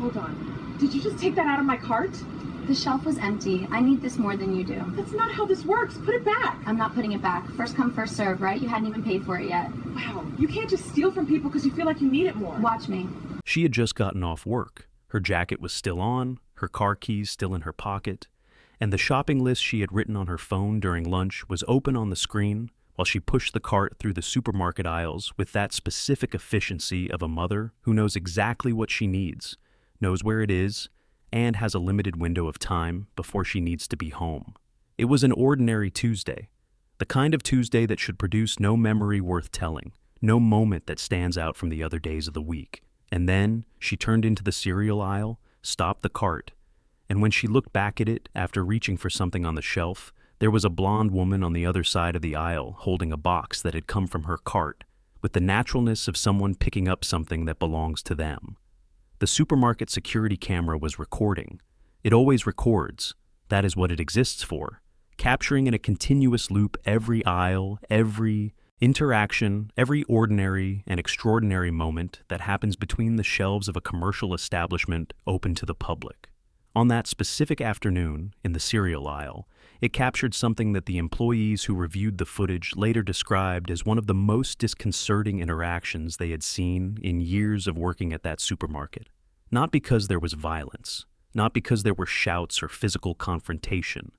Hold on. Did you just take that out of my cart? The shelf was empty. I need this more than you do. That's not how this works. Put it back. I'm not putting it back. First come, first serve, right? You hadn't even paid for it yet. Wow, you can't just steal from people because you feel like you need it more. Watch me. She had just gotten off work. Her jacket was still on, her car keys still in her pocket, and the shopping list she had written on her phone during lunch was open on the screen while she pushed the cart through the supermarket aisles with that specific efficiency of a mother who knows exactly what she needs, knows where it is, and has a limited window of time before she needs to be home. It was an ordinary Tuesday, the kind of Tuesday that should produce no memory worth telling, no moment that stands out from the other days of the week. And then she turned into the cereal aisle, stopped the cart, and when she looked back at it after reaching for something on the shelf, there was a blonde woman on the other side of the aisle holding a box that had come from her cart, with the naturalness of someone picking up something that belongs to them. The supermarket security camera was recording. It always records. That is what it exists for, capturing in a continuous loop every aisle, every interaction, every ordinary and extraordinary moment that happens between the shelves of a commercial establishment open to the public. On that specific afternoon, in the cereal aisle, it captured something that the employees who reviewed the footage later described as one of the most disconcerting interactions they had seen in years of working at that supermarket. Not because there was violence, not because there were shouts or physical confrontation,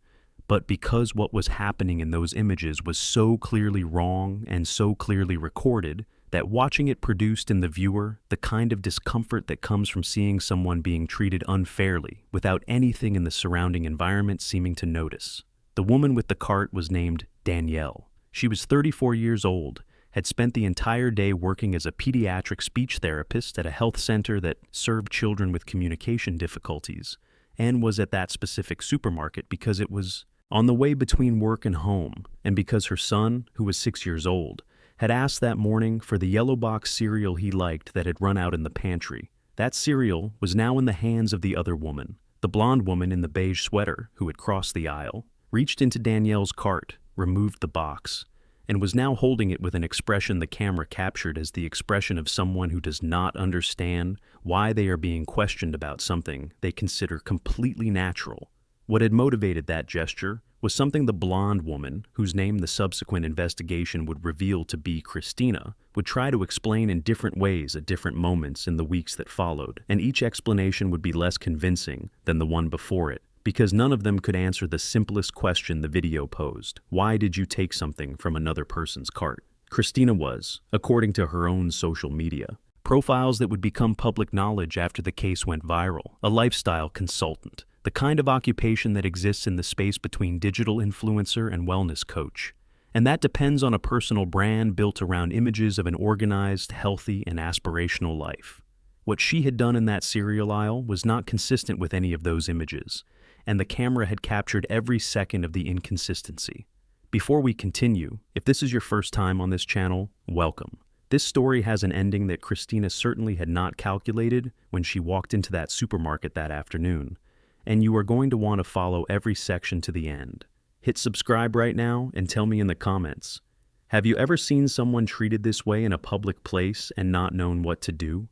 but because what was happening in those images was so clearly wrong and so clearly recorded that watching it produced in the viewer the kind of discomfort that comes from seeing someone being treated unfairly without anything in the surrounding environment seeming to notice. The woman with the cart was named Danielle. She was 34 years old, had spent the entire day working as a pediatric speech therapist at a health center that served children with communication difficulties, and was at that specific supermarket because it was on the way between work and home, and because her son, who was 6 years old, had asked that morning for the yellow box cereal he liked that had run out in the pantry. That cereal was now in the hands of the other woman. The blonde woman in the beige sweater, who had crossed the aisle, reached into Danielle's cart, removed the box, and was now holding it with an expression the camera captured as the expression of someone who does not understand why they are being questioned about something they consider completely natural. What had motivated that gesture was something the blonde woman, whose name the subsequent investigation would reveal to be Christina, would try to explain in different ways at different moments in the weeks that followed, and each explanation would be less convincing than the one before it, because none of them could answer the simplest question the video posed. Why did you take something from another person's cart? Christina was, according to her own social media, profiles that would become public knowledge after the case went viral, a lifestyle consultant, the kind of occupation that exists in the space between digital influencer and wellness coach. And that depends on a personal brand built around images of an organized, healthy, and aspirational life. What she had done in that cereal aisle was not consistent with any of those images, and the camera had captured every second of the inconsistency. Before we continue, if this is your first time on this channel, welcome. This story has an ending that Christina certainly had not calculated when she walked into that supermarket that afternoon, and you are going to want to follow every section to the end. Hit subscribe right now and tell me in the comments, have you ever seen someone treated this way in a public place and not known what to do?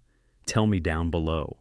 Tell me down below.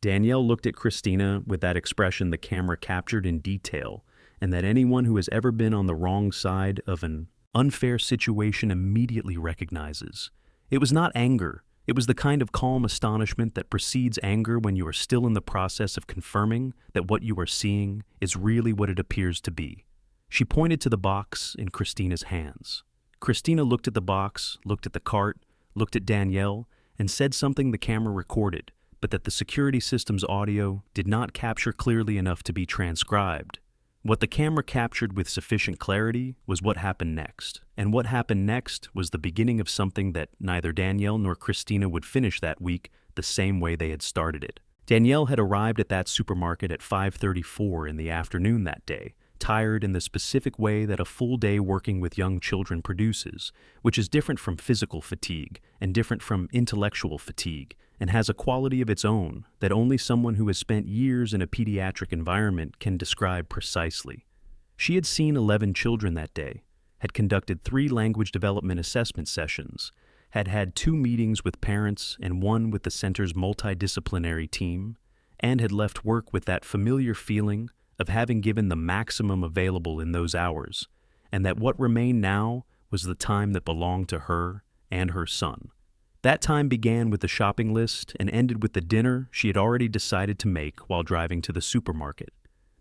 Danielle looked at Christina with that expression the camera captured in detail, and that anyone who has ever been on the wrong side of an unfair situation immediately recognizes. It was not anger. It was the kind of calm astonishment that precedes anger when you are still in the process of confirming that what you are seeing is really what it appears to be. She pointed to the box in Christina's hands. Christina looked at the box, looked at the cart, looked at Danielle, and said something the camera recorded, but that the security system's audio did not capture clearly enough to be transcribed. What the camera captured with sufficient clarity was what happened next, and what happened next was the beginning of something that neither Danielle nor Christina would finish that week the same way they had started it. Danielle had arrived at that supermarket at 5:34 in the afternoon that day, tired in the specific way that a full day working with young children produces, which is different from physical fatigue and different from intellectual fatigue, and has a quality of its own that only someone who has spent years in a pediatric environment can describe precisely. She had seen 11 children that day, had conducted 3 language development assessment sessions, had had 2 meetings with parents and 1 with the center's multidisciplinary team, and had left work with that familiar feeling of having given the maximum available in those hours, and that what remained now was the time that belonged to her and her son. That time began with the shopping list and ended with the dinner she had already decided to make while driving to the supermarket.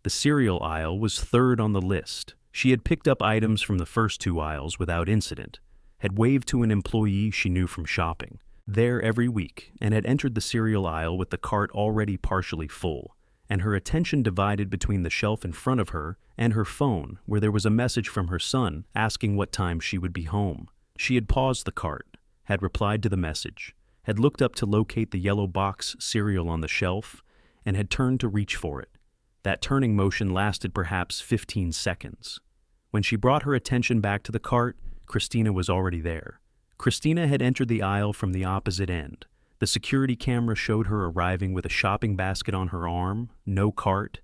The cereal aisle was third on the list. She had picked up items from the first two aisles without incident, had waved to an employee she knew from shopping there every week, and had entered the cereal aisle with the cart already partially full, and her attention divided between the shelf in front of her and her phone, where there was a message from her son asking what time she would be home. She had paused the cart, had replied to the message, had looked up to locate the yellow box cereal on the shelf, and had turned to reach for it. That turning motion lasted perhaps 15 seconds. When she brought her attention back to the cart, Christina was already there. Christina had entered the aisle from the opposite end. The security camera showed her arriving with a shopping basket on her arm, no cart,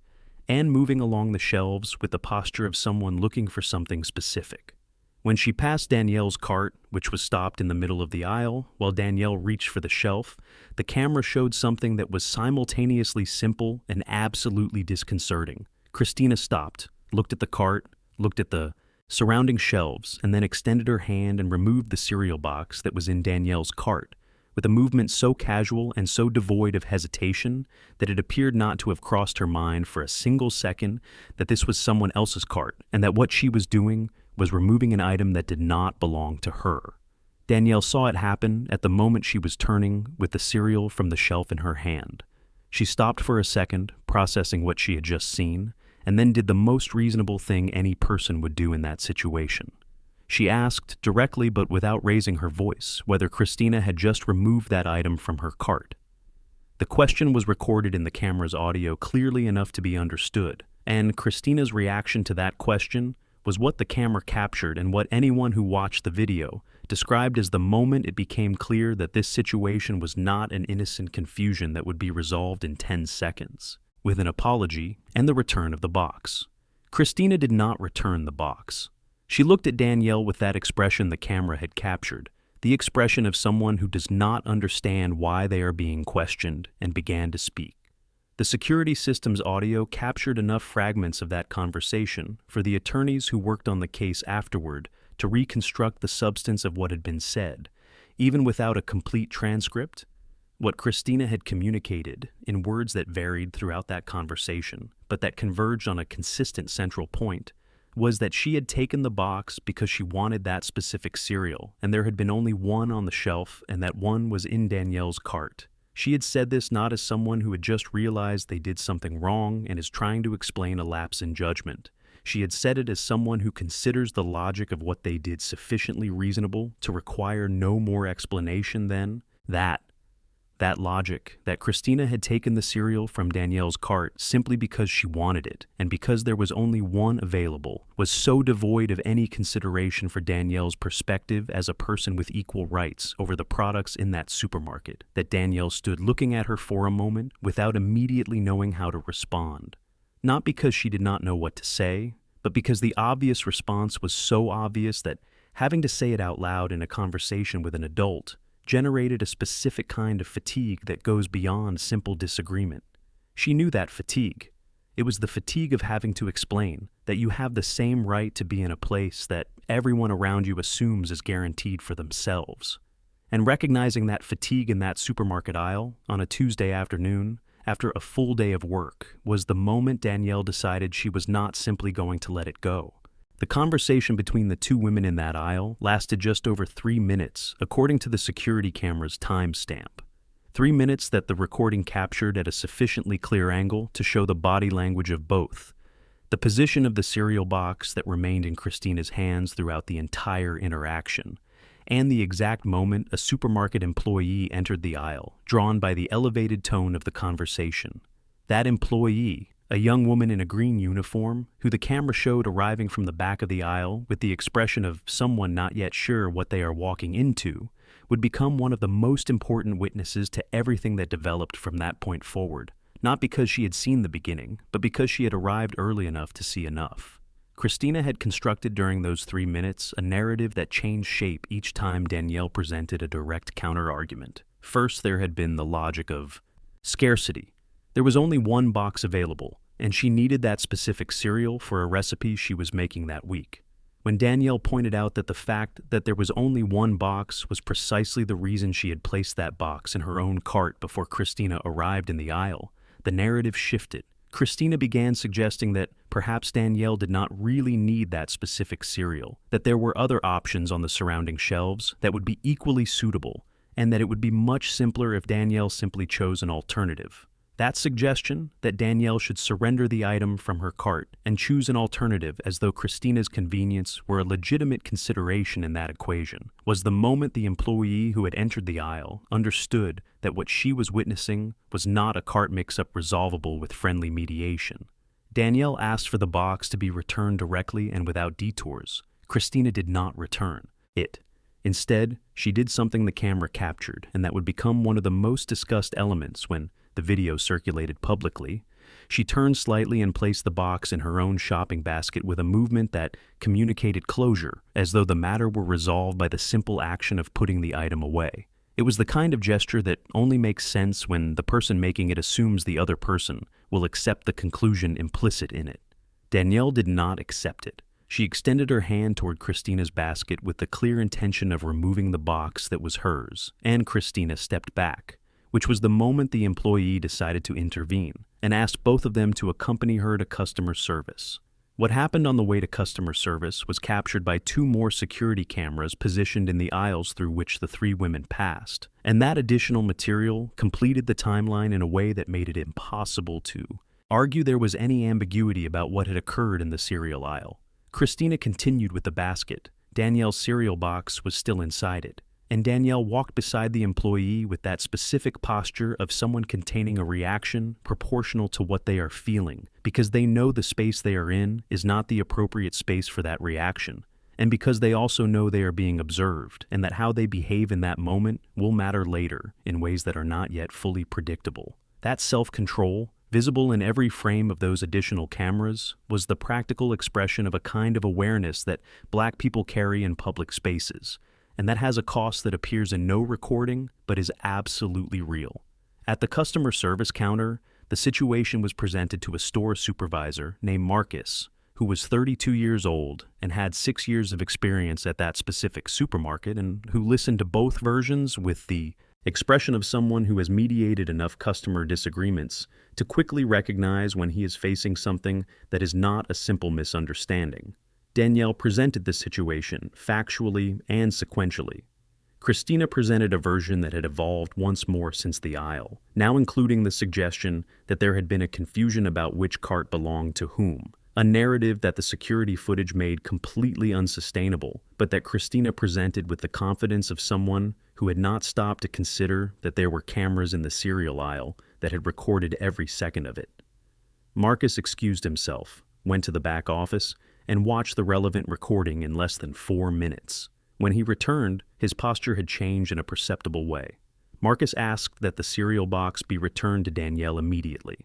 and moving along the shelves with the posture of someone looking for something specific. When she passed Danielle's cart, which was stopped in the middle of the aisle, while Danielle reached for the shelf, the camera showed something that was simultaneously simple and absolutely disconcerting. Christina stopped, looked at the cart, looked at the surrounding shelves, and then extended her hand and removed the cereal box that was in Danielle's cart, with a movement so casual and so devoid of hesitation that it appeared not to have crossed her mind for a single second that this was someone else's cart, and that what she was doing was removing an item that did not belong to her. Danielle saw it happen at the moment she was turning with the cereal from the shelf in her hand. She stopped for a second, processing what she had just seen, and then did the most reasonable thing any person would do in that situation. She asked, directly but without raising her voice, whether Christina had just removed that item from her cart. The question was recorded in the camera's audio clearly enough to be understood, and Christina's reaction to that question was what the camera captured and what anyone who watched the video described as the moment it became clear that this situation was not an innocent confusion that would be resolved in 10 seconds, with an apology and the return of the box. Christina did not return the box. She looked at Danielle with that expression the camera had captured, the expression of someone who does not understand why they are being questioned, and began to speak. The security system's audio captured enough fragments of that conversation for the attorneys who worked on the case afterward to reconstruct the substance of what had been said, even without a complete transcript. What Christina had communicated, in words that varied throughout that conversation, but that converged on a consistent central point, was that she had taken the box because she wanted that specific cereal, and there had been only one on the shelf, and that one was in Danielle's cart. She had said this not as someone who had just realized they did something wrong and is trying to explain a lapse in judgment. She had said it as someone who considers the logic of what they did sufficiently reasonable to require no more explanation than that logic, that Christina had taken the cereal from Danielle's cart simply because she wanted it, and because there was only one available, was so devoid of any consideration for Danielle's perspective as a person with equal rights over the products in that supermarket, that Danielle stood looking at her for a moment without immediately knowing how to respond. Not because she did not know what to say, but because the obvious response was so obvious that having to say it out loud in a conversation with an adult generated a specific kind of fatigue that goes beyond simple disagreement. She knew that fatigue. It was the fatigue of having to explain that you have the same right to be in a place that everyone around you assumes is guaranteed for themselves. And recognizing that fatigue in that supermarket aisle on a Tuesday afternoon, after a full day of work, was the moment Danielle decided she was not simply going to let it go. The conversation between the two women in that aisle lasted just over 3 minutes, according to the security camera's timestamp. 3 minutes that the recording captured at a sufficiently clear angle to show the body language of both, the position of the cereal box that remained in Christina's hands throughout the entire interaction, and the exact moment a supermarket employee entered the aisle, drawn by the elevated tone of the conversation. That employee, a young woman in a green uniform, who the camera showed arriving from the back of the aisle with the expression of someone not yet sure what they are walking into, would become one of the most important witnesses to everything that developed from that point forward, not because she had seen the beginning, but because she had arrived early enough to see enough. Christina had constructed during those 3 minutes a narrative that changed shape each time Danielle presented a direct counter-argument. First, there had been the logic of scarcity, There was only one box available, and she needed that specific cereal for a recipe she was making that week. When Danielle pointed out that the fact that there was only one box was precisely the reason she had placed that box in her own cart before Christina arrived in the aisle, the narrative shifted. Christina began suggesting that perhaps Danielle did not really need that specific cereal, that there were other options on the surrounding shelves that would be equally suitable, and that it would be much simpler if Danielle simply chose an alternative. That suggestion, that Danielle should surrender the item from her cart and choose an alternative as though Christina's convenience were a legitimate consideration in that equation, was the moment the employee who had entered the aisle understood that what she was witnessing was not a cart mix-up resolvable with friendly mediation. Danielle asked for the box to be returned directly and without detours. Christina did not return it. Instead, she did something the camera captured, and that would become one of the most discussed elements when the video circulated publicly. She turned slightly and placed the box in her own shopping basket with a movement that communicated closure, as though the matter were resolved by the simple action of putting the item away. It was the kind of gesture that only makes sense when the person making it assumes the other person will accept the conclusion implicit in it. Danielle did not accept it. She extended her hand toward Christina's basket with the clear intention of removing the box that was hers, and Christina stepped back, which was the moment the employee decided to intervene and asked both of them to accompany her to customer service. What happened on the way to customer service was captured by 2 more security cameras positioned in the aisles through which the 3 women passed, and that additional material completed the timeline in a way that made it impossible to argue there was any ambiguity about what had occurred in the cereal aisle. Christina continued with the basket. Danielle's cereal box was still inside it, and Danielle walked beside the employee with that specific posture of someone containing a reaction proportional to what they are feeling, because they know the space they are in is not the appropriate space for that reaction, and because they also know they are being observed, and that how they behave in that moment will matter later in ways that are not yet fully predictable. That self-control, visible in every frame of those additional cameras, was the practical expression of a kind of awareness that Black people carry in public spaces, and that has a cost that appears in no recording but is absolutely real. At the customer service counter, the situation was presented to a store supervisor named Marcus, who was 32 years old and had 6 years of experience at that specific supermarket, and who listened to both versions with the expression of someone who has mediated enough customer disagreements to quickly recognize when he is facing something that is not a simple misunderstanding. Danielle presented the situation factually and sequentially. Christina presented a version that had evolved once more since the aisle, now including the suggestion that there had been a confusion about which cart belonged to whom, a narrative that the security footage made completely unsustainable, but that Christina presented with the confidence of someone who had not stopped to consider that there were cameras in the cereal aisle that had recorded every second of it. Marcus excused himself, went to the back office, and watched the relevant recording in less than 4 minutes. When he returned, his posture had changed in a perceptible way. Marcus asked that the cereal box be returned to Danielle immediately,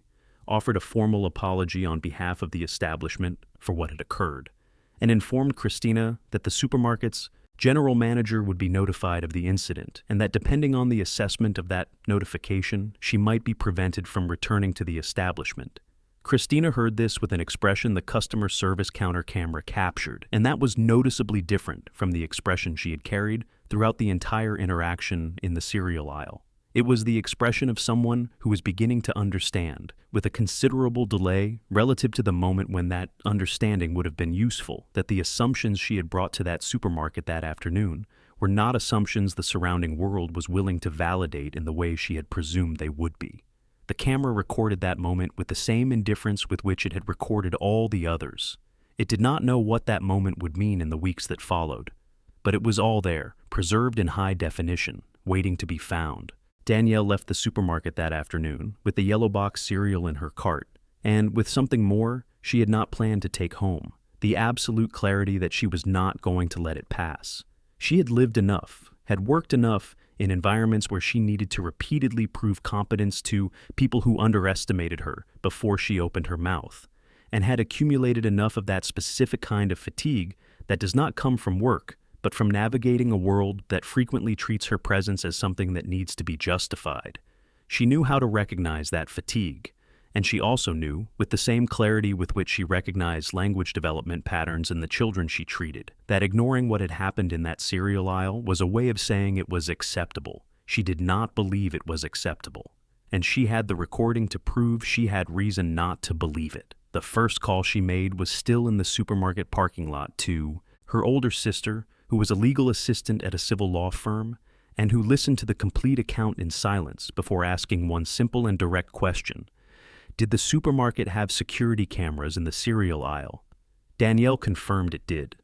offered a formal apology on behalf of the establishment for what had occurred, and informed Christina that the supermarket's general manager would be notified of the incident, and that depending on the assessment of that notification, she might be prevented from returning to the establishment. Christina heard this with an expression the customer service counter camera captured, and that was noticeably different from the expression she had carried throughout the entire interaction in the cereal aisle. It was the expression of someone who was beginning to understand, with a considerable delay relative to the moment when that understanding would have been useful, that the assumptions she had brought to that supermarket that afternoon were not assumptions the surrounding world was willing to validate in the way she had presumed they would be. The camera recorded that moment with the same indifference with which it had recorded all the others. It did not know what that moment would mean in the weeks that followed, but it was all there, preserved in high definition, waiting to be found. Danielle left the supermarket that afternoon with the yellow box cereal in her cart, and with something more she had not planned to take home, the absolute clarity that she was not going to let it pass. She had lived enough, had worked enough in environments where she needed to repeatedly prove competence to people who underestimated her before she opened her mouth, and had accumulated enough of that specific kind of fatigue that does not come from work, but from navigating a world that frequently treats her presence as something that needs to be justified. She knew how to recognize that fatigue, And she also knew, with the same clarity with which she recognized language development patterns in the children she treated, that ignoring what had happened in that cereal aisle was a way of saying it was acceptable. She did not believe it was acceptable. And she had the recording to prove she had reason not to believe it. The first call she made was still in the supermarket parking lot to her older sister, who was a legal assistant at a civil law firm, and who listened to the complete account in silence before asking one simple and direct question. Did the supermarket have security cameras in the cereal aisle? Danielle confirmed it did.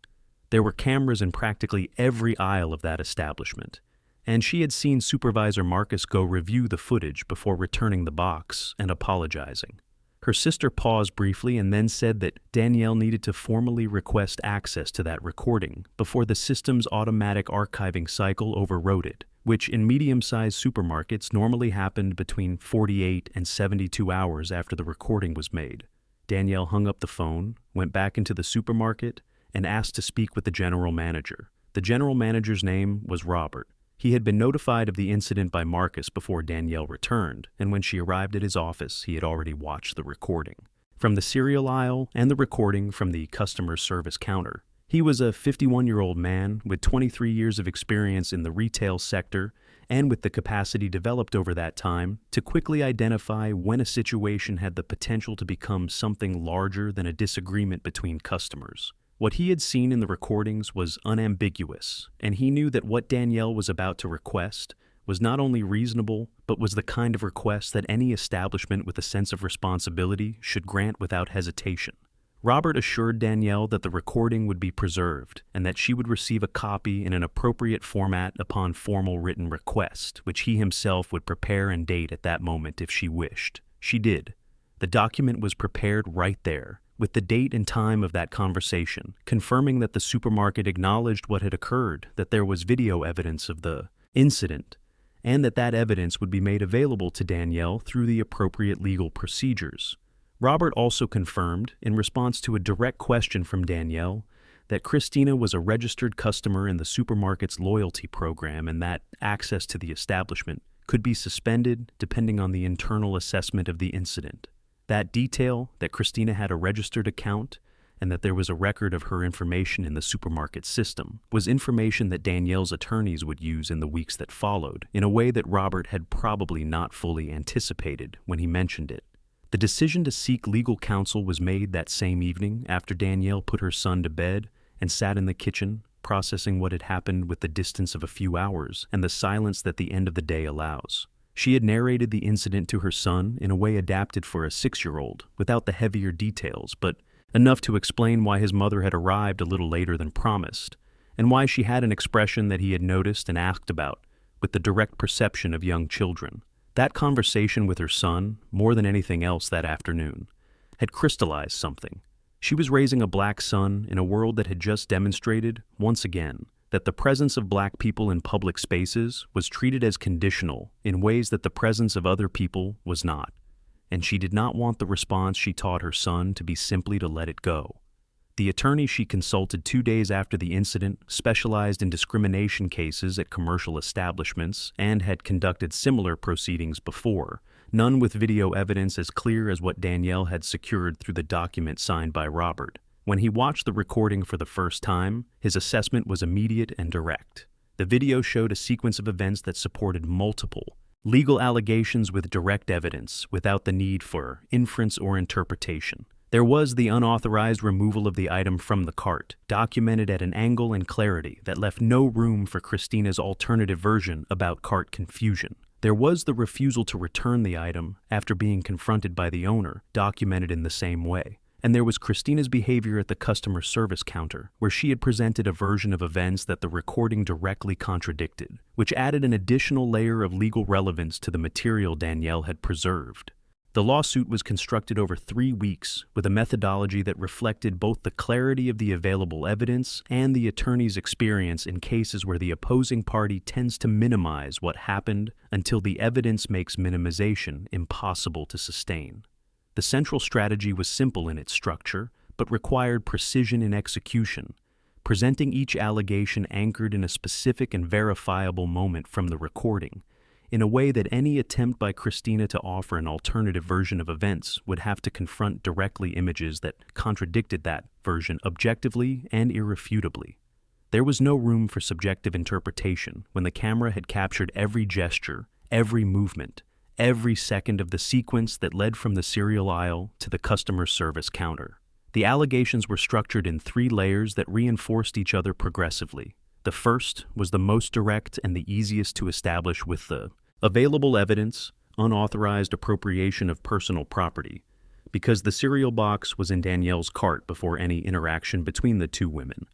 There were cameras in practically every aisle of that establishment, and she had seen Supervisor Marcus go review the footage before returning the box and apologizing. Her sister paused briefly and then said that Danielle needed to formally request access to that recording before the system's automatic archiving cycle overrode it, which in medium-sized supermarkets normally happened between 48 and 72 hours after the recording was made. Danielle hung up the phone, went back into the supermarket, and asked to speak with the general manager. The general manager's name was Robert. He had been notified of the incident by Marcus before Danielle returned, and when she arrived at his office, he had already watched the recording. From the cereal aisle and the recording from the customer service counter, he was a 51-year-old man with 23 years of experience in the retail sector and with the capacity developed over that time to quickly identify when a situation had the potential to become something larger than a disagreement between customers. What he had seen in the recordings was unambiguous, and he knew that what Danielle was about to request was not only reasonable, but was the kind of request that any establishment with a sense of responsibility should grant without hesitation. Robert assured Danielle that the recording would be preserved and that she would receive a copy in an appropriate format upon formal written request, which he himself would prepare and date at that moment if she wished. She did. The document was prepared right there, with the date and time of that conversation, confirming that the supermarket acknowledged what had occurred, that there was video evidence of the incident, and that that evidence would be made available to Danielle through the appropriate legal procedures. Robert also confirmed, in response to a direct question from Danielle, that Christina was a registered customer in the supermarket's loyalty program and that access to the establishment could be suspended depending on the internal assessment of the incident. That detail, that Christina had a registered account and that there was a record of her information in the supermarket system, was information that Danielle's attorneys would use in the weeks that followed, in a way that Robert had probably not fully anticipated when he mentioned it. The decision to seek legal counsel was made that same evening after Danielle put her son to bed and sat in the kitchen, processing what had happened with the distance of a few hours and the silence that the end of the day allows. She had narrated the incident to her son in a way adapted for a 6-year-old, without the heavier details, but enough to explain why his mother had arrived a little later than promised, and why she had an expression that he had noticed and asked about, with the direct perception of young children. That conversation with her son, more than anything else that afternoon, had crystallized something. She was raising a black son in a world that had just demonstrated, once again, that the presence of black people in public spaces was treated as conditional in ways that the presence of other people was not, and she did not want the response she taught her son to be simply to let it go. The attorney she consulted 2 days after the incident specialized in discrimination cases at commercial establishments and had conducted similar proceedings before, none with video evidence as clear as what Danielle had secured through the document signed by Robert. When he watched the recording for the first time, his assessment was immediate and direct. The video showed a sequence of events that supported multiple legal allegations with direct evidence, without the need for inference or interpretation. There was the unauthorized removal of the item from the cart, documented at an angle and clarity that left no room for Christina's alternative version about cart confusion. There was the refusal to return the item after being confronted by the owner, documented in the same way. And there was Christina's behavior at the customer service counter, where she had presented a version of events that the recording directly contradicted, which added an additional layer of legal relevance to the material Danielle had preserved. The lawsuit was constructed over 3 weeks with a methodology that reflected both the clarity of the available evidence and the attorney's experience in cases where the opposing party tends to minimize what happened until the evidence makes minimization impossible to sustain. The central strategy was simple in its structure, but required precision in execution, presenting each allegation anchored in a specific and verifiable moment from the recording, in a way that any attempt by Christina to offer an alternative version of events would have to confront directly images that contradicted that version objectively and irrefutably. There was no room for subjective interpretation when the camera had captured every gesture, every movement, every second of the sequence that led from the cereal aisle to the customer service counter. The allegations were structured in 3 layers that reinforced each other progressively. The first was the most direct and the easiest to establish with the available evidence, unauthorized appropriation of personal property, because the cereal box was in Danielle's cart before any interaction between the 2 women,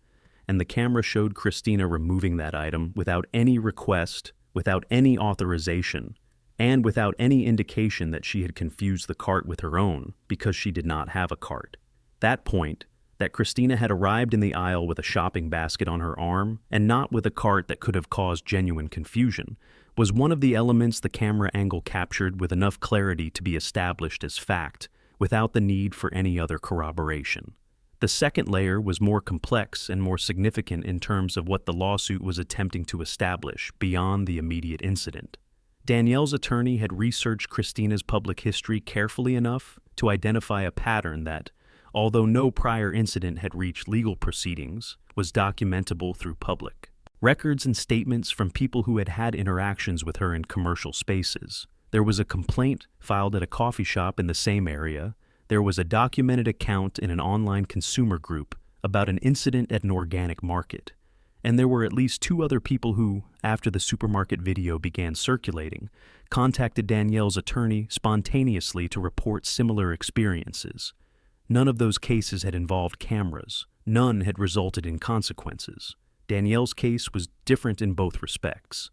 and the camera showed Christina removing that item without any request, without any authorization, and without any indication that she had confused the cart with her own because she did not have a cart. That point, that Christina had arrived in the aisle with a shopping basket on her arm and not with a cart that could have caused genuine confusion, was one of the elements the camera angle captured with enough clarity to be established as fact, without the need for any other corroboration. The second layer was more complex and more significant in terms of what the lawsuit was attempting to establish beyond the immediate incident. Danielle's attorney had researched Christina's public history carefully enough to identify a pattern that, although no prior incident had reached legal proceedings, was documentable through public records and statements from people who had had interactions with her in commercial spaces. There was a complaint filed at a coffee shop in the same area. There was a documented account in an online consumer group about an incident at an organic market. And there were at least 2 other people who, after the supermarket video began circulating, contacted Danielle's attorney spontaneously to report similar experiences. None of those cases had involved cameras. None had resulted in consequences. Danielle's case was different in both respects.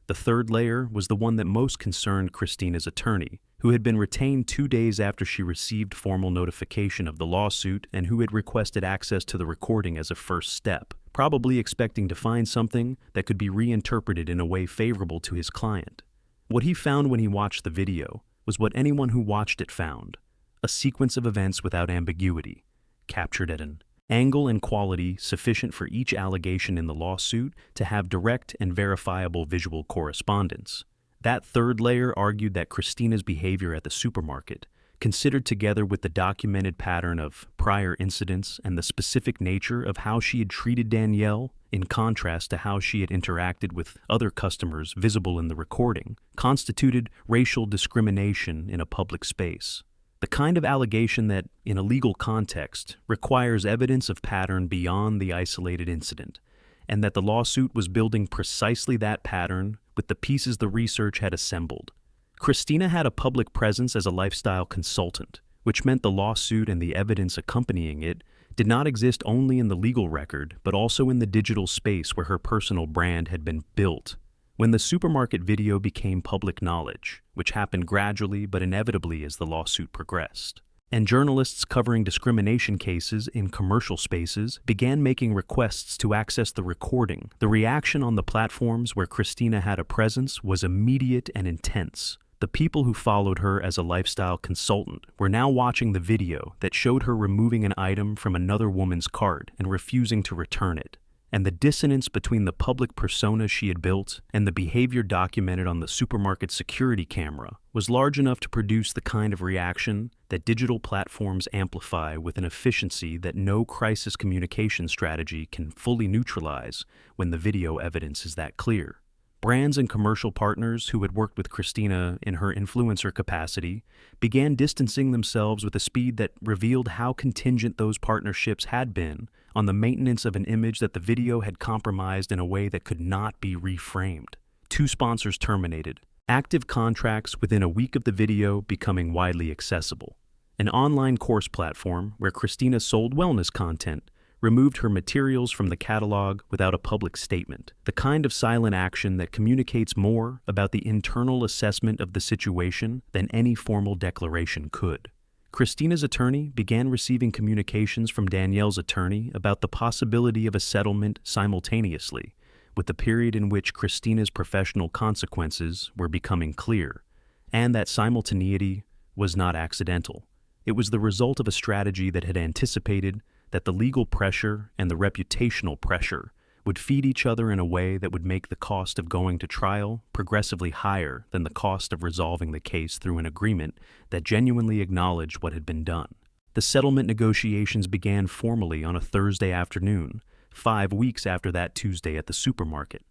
The third layer was the one that most concerned Christina's attorney, who had been retained 2 days after she received formal notification of the lawsuit and who had requested access to the recording as a first step, probably expecting to find something that could be reinterpreted in a way favorable to his client. What he found when he watched the video was what anyone who watched it found: a sequence of events without ambiguity, captured at an angle and quality sufficient for each allegation in the lawsuit to have direct and verifiable visual correspondence. That third layer argued that Christina's behavior at the supermarket, considered together with the documented pattern of prior incidents and the specific nature of how she had treated Danielle, in contrast to how she had interacted with other customers visible in the recording, constituted racial discrimination in a public space. The kind of allegation that, in a legal context, requires evidence of pattern beyond the isolated incident, and that the lawsuit was building precisely that pattern with the pieces the research had assembled. Christina had a public presence as a lifestyle consultant, which meant the lawsuit and the evidence accompanying it did not exist only in the legal record, but also in the digital space where her personal brand had been built. When the supermarket video became public knowledge, which happened gradually but inevitably as the lawsuit progressed, and journalists covering discrimination cases in commercial spaces began making requests to access the recording, the reaction on the platforms where Christina had a presence was immediate and intense. The people who followed her as a lifestyle consultant were now watching the video that showed her removing an item from another woman's cart and refusing to return it. And the dissonance between the public persona she had built and the behavior documented on the supermarket security camera was large enough to produce the kind of reaction that digital platforms amplify with an efficiency that no crisis communication strategy can fully neutralize when the video evidence is that clear. Brands and commercial partners who had worked with Christina in her influencer capacity began distancing themselves with a speed that revealed how contingent those partnerships had been on the maintenance of an image that the video had compromised in a way that could not be reframed. 2 sponsors terminated. Active contracts within a week of the video becoming widely accessible. An online course platform where Christina sold wellness content removed her materials from the catalog without a public statement, the kind of silent action that communicates more about the internal assessment of the situation than any formal declaration could. Christina's attorney began receiving communications from Danielle's attorney about the possibility of a settlement simultaneously, with the period in which Christina's professional consequences were becoming clear, and that simultaneity was not accidental. It was the result of a strategy that had anticipated that the legal pressure and the reputational pressure would feed each other in a way that would make the cost of going to trial progressively higher than the cost of resolving the case through an agreement that genuinely acknowledged what had been done. The settlement negotiations began formally on a Thursday afternoon, 5 weeks after that Tuesday at the supermarket.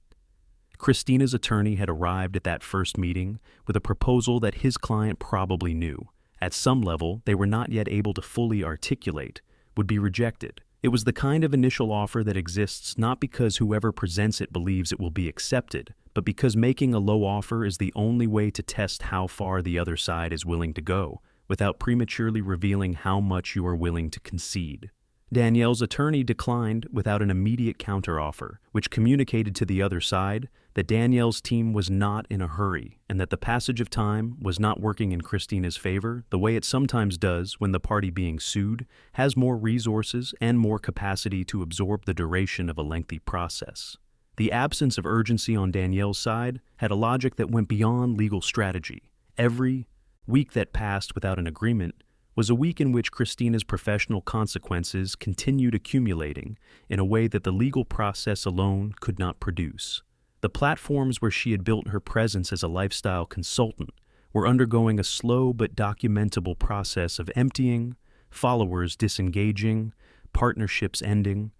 Christina's attorney had arrived at that first meeting with a proposal that his client probably knew, at some level they were not yet able to fully articulate, would be rejected. It was the kind of initial offer that exists not because whoever presents it believes it will be accepted, but because making a low offer is the only way to test how far the other side is willing to go, without prematurely revealing how much you are willing to concede. Danielle's attorney declined without an immediate counteroffer, which communicated to the other side that Danielle's team was not in a hurry and that the passage of time was not working in Christina's favor the way it sometimes does when the party being sued has more resources and more capacity to absorb the duration of a lengthy process. The absence of urgency on Danielle's side had a logic that went beyond legal strategy. Every week that passed without an agreement was a week in which Christina's professional consequences continued accumulating in a way that the legal process alone could not produce. The platforms where she had built her presence as a lifestyle consultant were undergoing a slow but documentable process of emptying, followers disengaging, partnerships ending,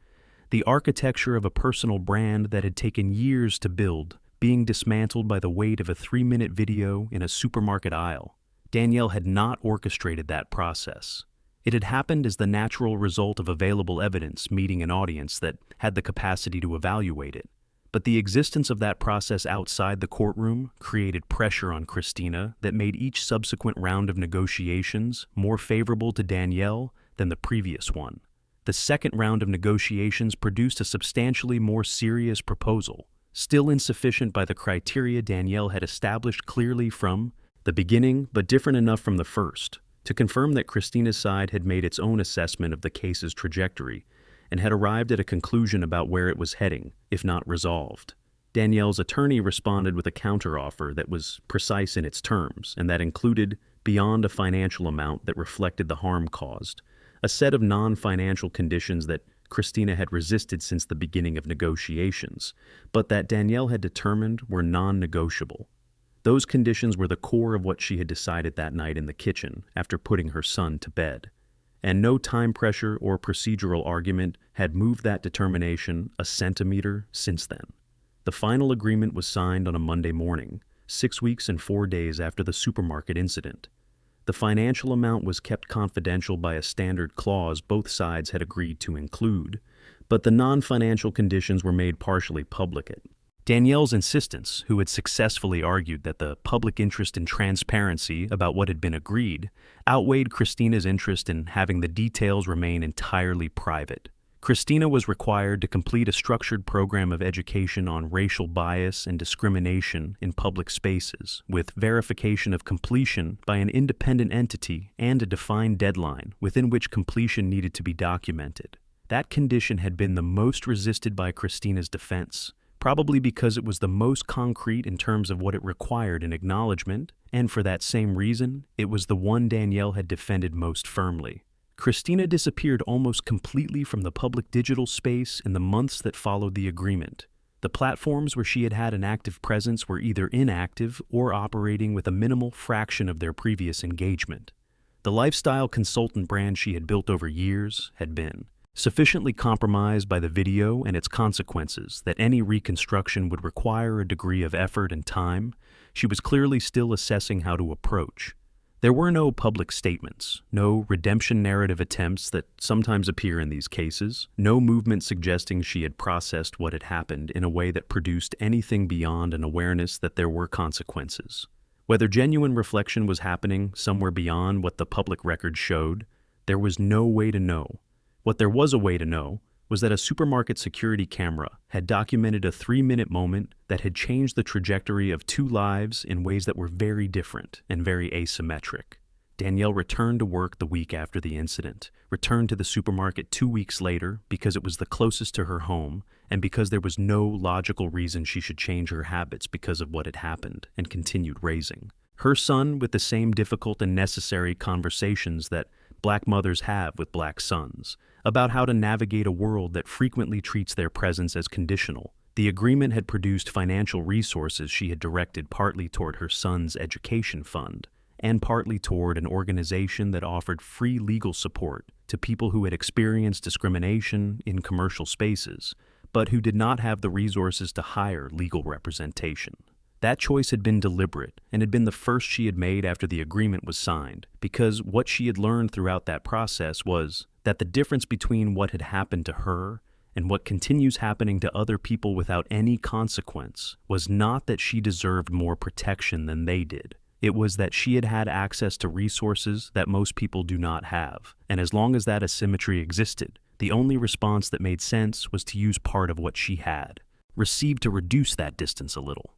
the architecture of a personal brand that had taken years to build being dismantled by the weight of a 3-minute video in a supermarket aisle. Danielle had not orchestrated that process. It had happened as the natural result of available evidence meeting an audience that had the capacity to evaluate it. But the existence of that process outside the courtroom created pressure on Christina that made each subsequent round of negotiations more favorable to Danielle than the previous one. The second round of negotiations produced a substantially more serious proposal, still insufficient by the criteria Danielle had established clearly from the beginning, but different enough from the first, to confirm that Christina's side had made its own assessment of the case's trajectory and had arrived at a conclusion about where it was heading, if not resolved. Danielle's attorney responded with a counteroffer that was precise in its terms and that included, beyond a financial amount that reflected the harm caused, a set of non-financial conditions that Christina had resisted since the beginning of negotiations, but that Danielle had determined were non-negotiable. Those conditions were the core of what she had decided that night in the kitchen after putting her son to bed, and no time pressure or procedural argument had moved that determination a centimeter since then. The final agreement was signed on a Monday morning, 6 weeks and 4 days after the supermarket incident. The financial amount was kept confidential by a standard clause both sides had agreed to include, but the non-financial conditions were made partially public. Danielle's insistence, who had successfully argued that the public interest in transparency about what had been agreed, outweighed Christina's interest in having the details remain entirely private. Christina was required to complete a structured program of education on racial bias and discrimination in public spaces, with verification of completion by an independent entity and a defined deadline within which completion needed to be documented. That condition had been the most resisted by Christina's defense, probably because it was the most concrete in terms of what it required in acknowledgement, and for that same reason, it was the one Danielle had defended most firmly. Christina disappeared almost completely from the public digital space in the months that followed the agreement. The platforms where she had had an active presence were either inactive or operating with a minimal fraction of their previous engagement. The lifestyle consultant brand she had built over years had been sufficiently compromised by the video and its consequences that any reconstruction would require a degree of effort and time. She was clearly still assessing how to approach. There were no public statements, no redemption narrative attempts that sometimes appear in these cases, no movement suggesting she had processed what had happened in a way that produced anything beyond an awareness that there were consequences. Whether genuine reflection was happening somewhere beyond what the public record showed, there was no way to know. What there was a way to know was that a supermarket security camera had documented a 3-minute moment that had changed the trajectory of 2 lives in ways that were very different and very asymmetric. Danielle returned to work the week after the incident, returned to the supermarket 2 weeks later because it was the closest to her home and because there was no logical reason she should change her habits because of what had happened, and continued raising her son with the same difficult and necessary conversations that Black mothers have with Black sons, about how to navigate a world that frequently treats their presence as conditional. The agreement had produced financial resources she had directed partly toward her son's education fund, and partly toward an organization that offered free legal support to people who had experienced discrimination in commercial spaces, but who did not have the resources to hire legal representation. That choice had been deliberate and had been the first she had made after the agreement was signed, because what she had learned throughout that process was that the difference between what had happened to her and what continues happening to other people without any consequence was not that she deserved more protection than they did. It was that she had had access to resources that most people do not have, and as long as that asymmetry existed, the only response that made sense was to use part of what she had, received to reduce that distance a little.